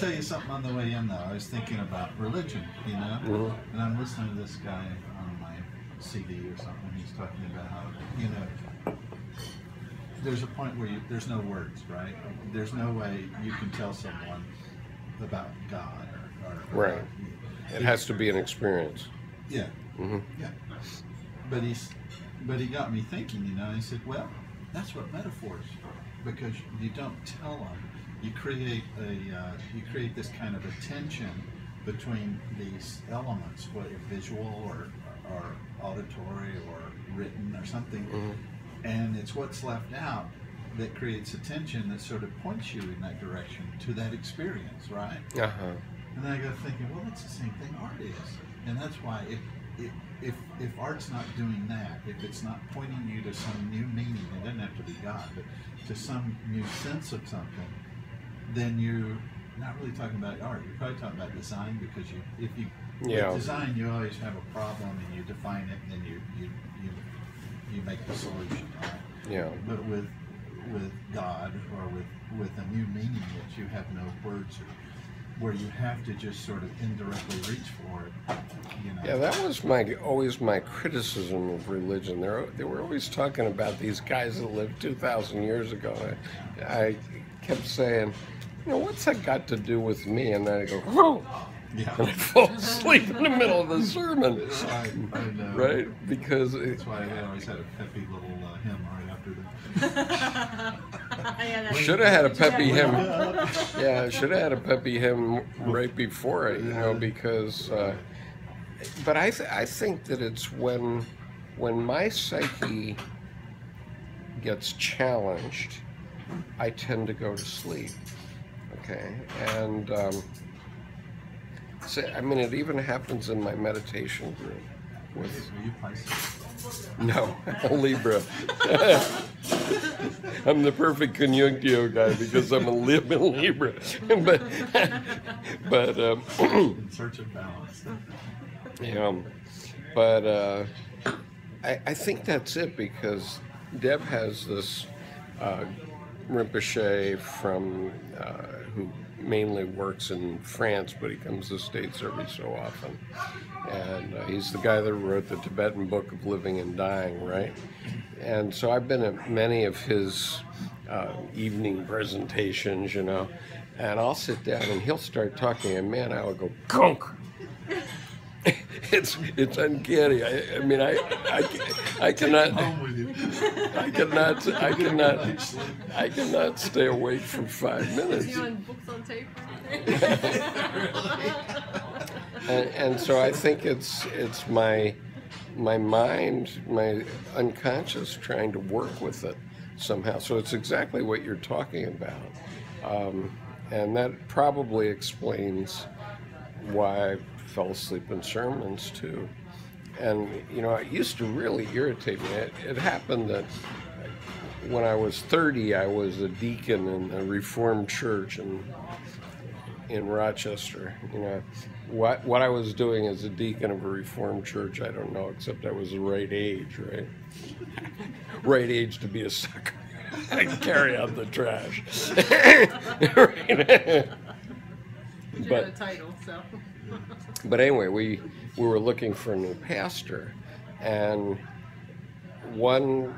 tell you something on the way in, though. I was thinking about religion, you know, and I'm listening to this guy on my CD or something. He's talking about how, you know, there's a point where there's no words, right? There's no way you can tell someone about God or right. It has to be an experience. Yeah. Yeah. But he got me thinking, you know. I said, well, that's what metaphors, because you don't tell them. You create this kind of a tension between these elements, whether visual or auditory or written or something, and it's what's left out that creates a tension that sort of points you in that direction to that experience, right? And then I got thinking, well, that's the same thing art is, and that's why if art's not doing that, if it's not pointing you to some new meaning, it doesn't have to be God, but to some new sense of something, then you're not really talking about art. You're probably talking about design, because with design, you always have a problem and you define it, and then you make the solution, right? Yeah. But with God, or with a new meaning that you have no words, or where you have to just sort of indirectly reach for it, you know. Yeah, that was always my criticism of religion. They were always talking about these guys that lived 2,000 years ago. I kept saying, you know, what's that got to do with me? And then I go, whoa! Yeah. And I fall asleep in the middle of the sermon. I know. Right? Because that's why I always had a peppy little hymn right after the... Should have had a peppy hymn. Yeah, should have had a peppy hymn right before it, you know, because... but I think that it's when my psyche gets challenged, I tend to go to sleep. Okay, and so, I mean, it even happens in my meditation group. Were you Pisces? No, Libra. I'm the perfect conjunctio guy because I'm a Libra. but in search of balance. Yeah, but I think that's it, because Deb has this Rinpoche from who mainly works in France, but he comes to the States every so often. And he's the guy that wrote the Tibetan Book of Living and Dying, right? And so I've been at many of his evening presentations, you know, and I'll sit down and he'll start talking, and man, I will go, gunk! It's uncanny. I mean, I cannot stay awake for 5 minutes. Is he on books on tape? And so I think it's my mind, my unconscious, trying to work with it somehow. So it's exactly what you're talking about, and that probably explains why I fell asleep in sermons too. And you know, it used to really irritate me. It happened that when I was 30, I was a deacon in a Reformed church in Rochester. You know, what I was doing as a deacon of a Reformed church, I don't know, except I was the right age, right? Right age to be a sucker. I carry out the trash. You got a title, so. But anyway, we were looking for a new pastor, and one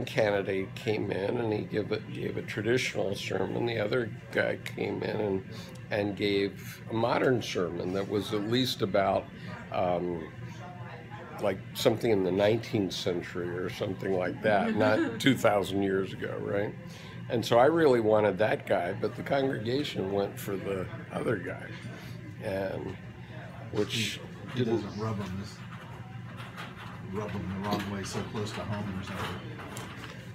candidate came in and he gave a traditional sermon. The other guy came in and gave a modern sermon that was at least about like something in the 19th century or something like that, not 2,000 years ago, right? And so I really wanted that guy, but the congregation went for the other guy, and which he doesn't rub them the wrong way, so close to home or something.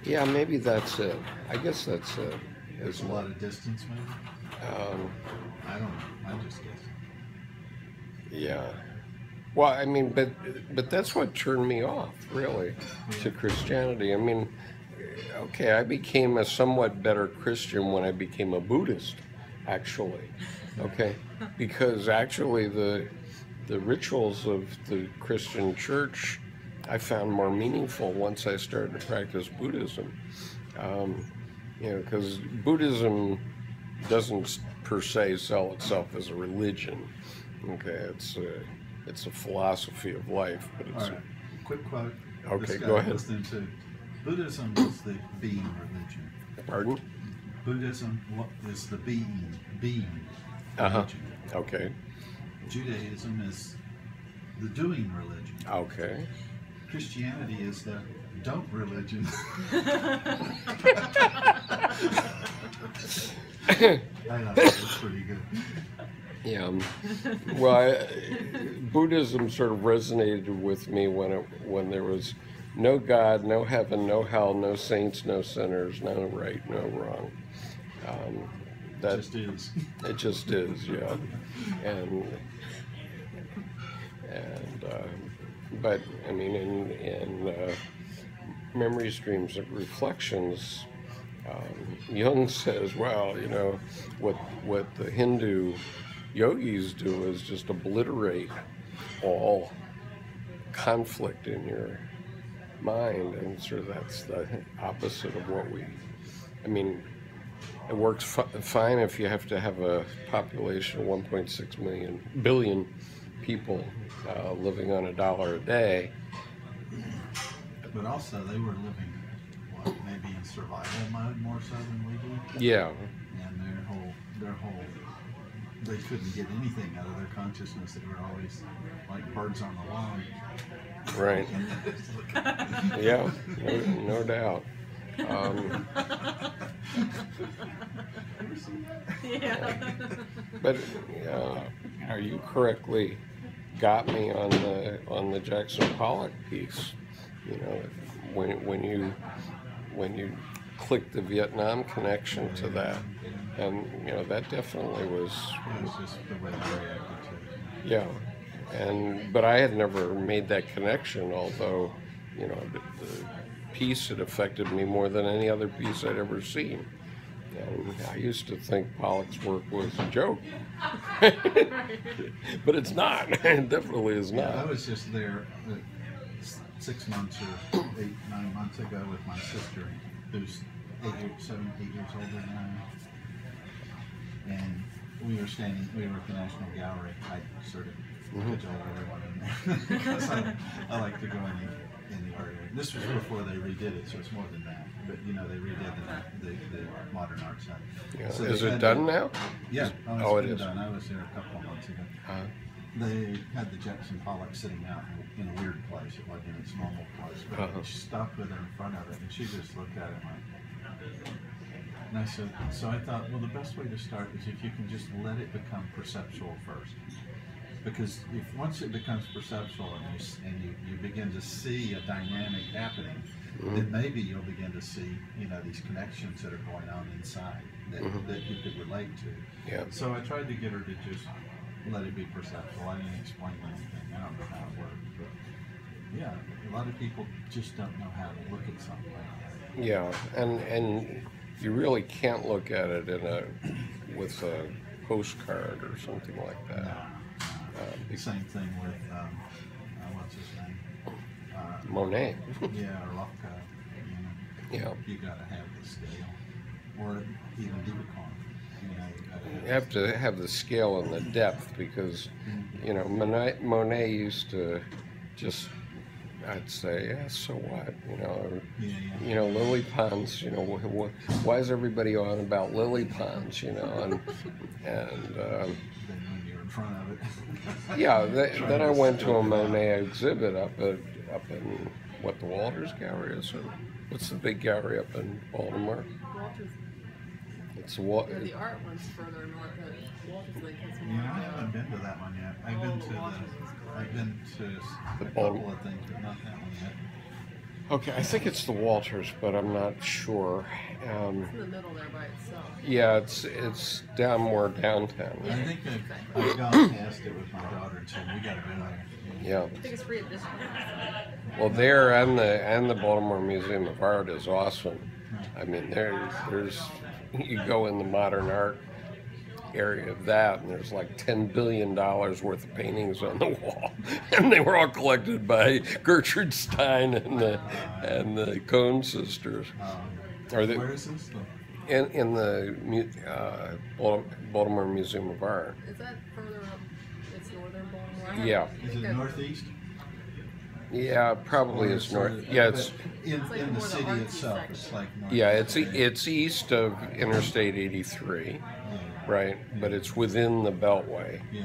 Yeah, maybe that's it. I guess that's it. There's a lot of distance, maybe. I don't know. I just guess. Yeah. Well, I mean, but that's what turned me off, really, to Christianity. I mean, okay, I became a somewhat better Christian when I became a Buddhist, actually. Okay, because actually the rituals of the Christian church I found more meaningful once I started to practice Buddhism. You know, because Buddhism doesn't per se sell itself as a religion. Okay, it's a philosophy of life, but it's All right. Quick quote. Okay, This guy go ahead. listened to Buddhism is the being religion. Pardon? Buddhism is the being Uh-huh. religion. Okay. Judaism is the doing religion. Okay. Christianity is the don't religion. I thought that was pretty good. Yeah. Well, Buddhism sort of resonated with me when there was no God, no heaven, no hell, no saints, no sinners, no right, no wrong. That Just is. It just is, yeah. But I mean, in Memories, Dreams, and Reflections, Jung says, well, you know, what the Hindu yogis do is just obliterate all conflict in your mind, and sort of that's the opposite of what I mean, it works fine if you have to have a population of 1.6 billion people living on $1 a day. But also, they were living, maybe in survival mode more so than we do. Yeah. And their whole, they couldn't get anything out of their consciousness. They were always like birds on the lawn. Right. Yeah, no doubt. Yeah. But you correctly got me on the Jackson Pollock piece. You know, when you click the Vietnam connection to that, and you know that definitely was. It was just the way they reacted to it. Yeah, but I had never made that connection. Although, you know, the piece had affected me more than any other piece I'd ever seen. And I used to think Pollock's work was a joke, but it's not. It definitely is not. Yeah, I was just there 6 months or 8, 9 months ago with my sister, who's 8 years older than I am. And we were at the National Gallery. I sort of cajole everyone in there because I like to go in the art area. This was before they redid it, so it's more than that. But you know, they redid the modern art side. Yeah. So Is it done now? Yeah. Oh, It's it been is. done. I was there a couple of months ago. They had the Jackson Pollock sitting out in a weird place. It wasn't in its normal place. But she stopped with her in front of it, and she just looked at it like. And I said, so I thought, well, the best way to start is if you can just let it become perceptual first. Because if once it becomes perceptual and you begin to see a dynamic happening, then maybe you'll begin to see, you know, these connections that are going on inside that you could relate to. Yeah. So I tried to get her to just let it be perceptual. I didn't explain anything. I don't know how it works, but yeah, a lot of people just don't know how to look at something like that. Yeah, and you really can't look at it with a postcard or something like that. No. Same thing with what's his name? Monet. Yeah, or Rothko. You know, you got to have the scale, or even Dubicon. You have to have the scale and the depth because, you know, Monet used to just, I'd say, yeah, so what, you know, you know, lily ponds, you know, why is everybody on about lily ponds, you know, and Then when you're in front of it. yeah, then I went to a Monet exhibit up in what, the Walters Gallery is, or what's the big gallery up in Baltimore? Walters. It's what? The art one's further north. Walters Lake has more. Yeah, I haven't been to that one yet. I've been to a couple of things, but not that one yet. Okay, I think it's the Walters, but I'm not sure. It's in the middle there by itself. Yeah, it's down more downtown. I think I've gone past it with my daughter and said, we got to go there. Yeah. I think it's free admission. Well, there and the Baltimore Museum of Art is awesome. I mean, there's you go in the modern art area of that, and there's like $10 billion worth of paintings on the wall, and they were all collected by Gertrude Stein and the Cohn sisters. Where is this? in the Baltimore Museum of Art. Is that further up? It's northern Baltimore. Yeah. Is it northeast? Yeah, probably Or is sort north. of- Yeah, but it's like in the more the city artsy itself. section. It's like north. yeah, it's east of Interstate 83, right? But it's within the Beltway. Yeah.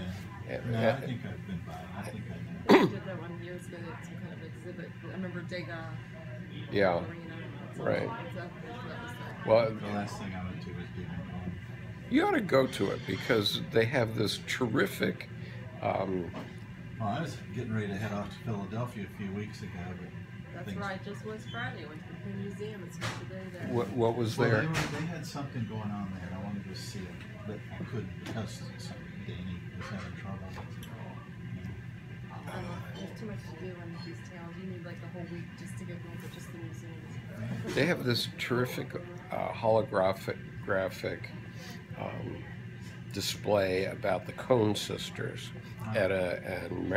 And- No, I think I've been by. I think I know. We did that one years ago. They had some kind of exhibit. I remember Degas Yeah, Arena. right. Exactly. That was there. Well, The last thing I went to was Digging Home. you ought to go to it because they have this terrific. Well, I was getting ready to head off to Philadelphia a few weeks ago, but That's things- right. Just was Friday. Went to the museum and spent the day there. What was Well, there? they had something going on there, and I wanted to see it, but I couldn't because Danny was having trouble. There's too much to do in these towns. You need like the whole week just to get over just the museums. They have this terrific holographic display about the Cone sisters, Etta and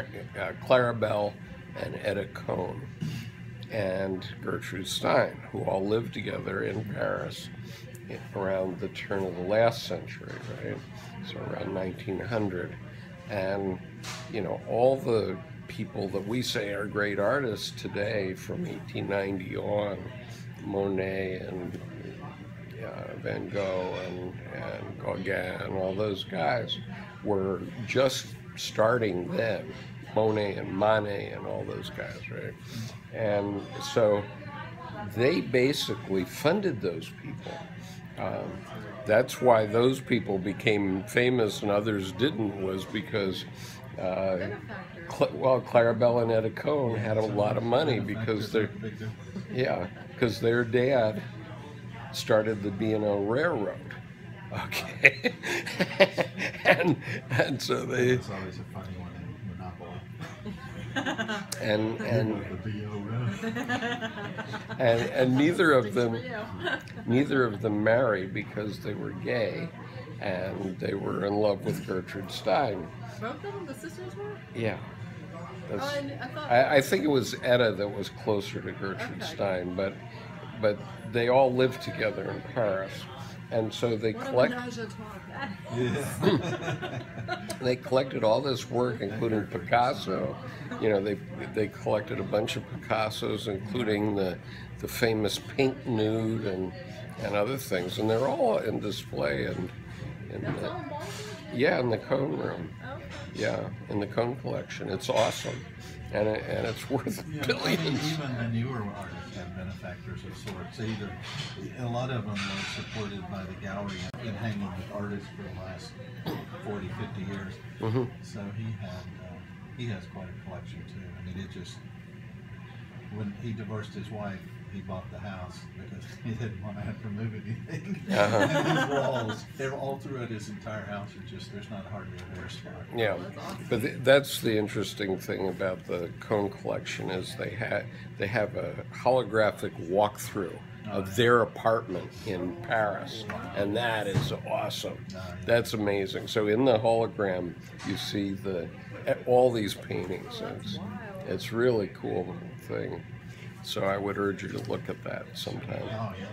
Clarabelle and Etta Cone, and Gertrude Stein, who all lived together in Paris around the turn of the last century, right? So around 1900. And, you know, all the people that we say are great artists today from 1890 on, Monet and Van Gogh and Gauguin and all those guys were just starting then. Monet and Monet and all those guys, right? And so they basically funded those people. That's why those people became famous and others didn't, was because Clarabelle and Etta Cone had a lot of money because their dad started the B&O Railroad. Okay. and so they It's always a funny one in Monopoly. and The B.O. and neither of For them you. married because they were gay and they were in love with Gertrude Stein. Both of them, the sisters were? Yeah. Oh, That's, and I thought. I think it was Etta that was closer to Gertrude Okay. Stein, but they all lived together in Paris, and so they What a menage a trois. they collected all this work, including Picasso. You know, they collected a bunch of Picassos, including the famous Pink Nude and other things, and they're all in display in That's all in Baltimore? in the Cone room. Okay. Yeah, in the Cone collection. It's awesome, and it's worth Yeah, I billions. mean, even the newer artists have benefactors of sorts. Either a lot of them were supported by the gallery and been hanging with artists for the last 40, 50 years. Mhm. So he has quite a collection too. I mean, it just when he divorced his wife, he bought the house because he didn't want to have to move anything. And his walls, they're all throughout his entire house. It's just there's not hardly a bare spot. Yeah, That's awesome. but that's the interesting thing about the Cone collection is they have a holographic walkthrough of their apartment in Paris, and that is awesome. That's amazing. So in the hologram, you see all these paintings. It's really cool thing. So I would urge you to look at that sometime. Oh yeah.